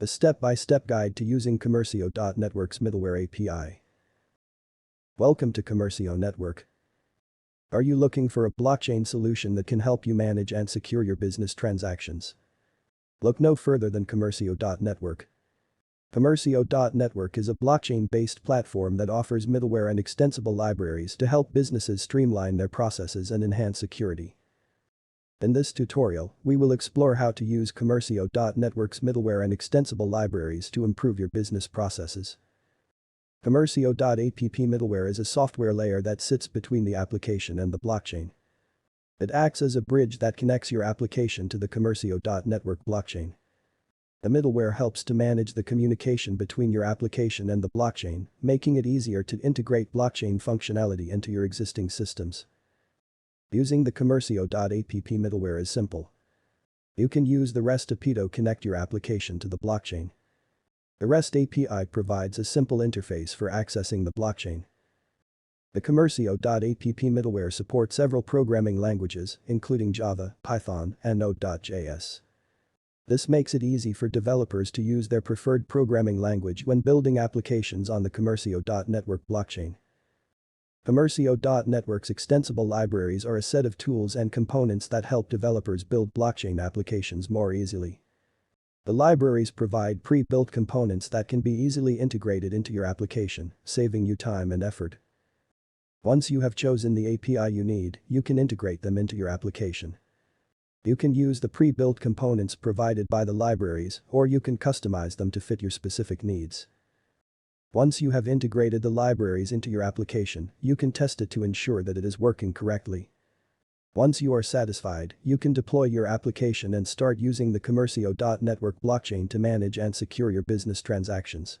A step-by-step guide to using Commercio.network's middleware API. Welcome to Commercio Network. Are you looking for a blockchain solution that can help you manage and secure your business transactions? Look no further than Commercio.network. Commercio.network is a blockchain-based platform that offers middleware and extensible libraries to help businesses streamline their processes and enhance security. In this tutorial, we will explore how to use Commercio.network's middleware and extensible libraries to improve your business processes. Commercio.app middleware is a software layer that sits between the application and the blockchain. It acts as a bridge that connects your application to the Commercio.network blockchain. The middleware helps to manage the communication between your application and the blockchain, making it easier to integrate blockchain functionality into your existing systems. Using the Commercio.app middleware is simple. You can use the REST API to connect your application to the blockchain. The REST API provides a simple interface for accessing the blockchain. The Commercio.app middleware supports several programming languages, including Java, Python, and Node.js. This makes it easy for developers to use their preferred programming language when building applications on the Commercio.network blockchain. Commercio.network's extensible libraries are a set of tools and components that help developers build blockchain applications more easily. The libraries provide pre-built components that can be easily integrated into your application, saving you time and effort. Once you have chosen the API you need, you can integrate them into your application. You can use the pre-built components provided by the libraries, or you can customize them to fit your specific needs. Once you have integrated the libraries into your application, you can test it to ensure that it is working correctly. Once you are satisfied, you can deploy your application and start using the Commercio.network blockchain to manage and secure your business transactions.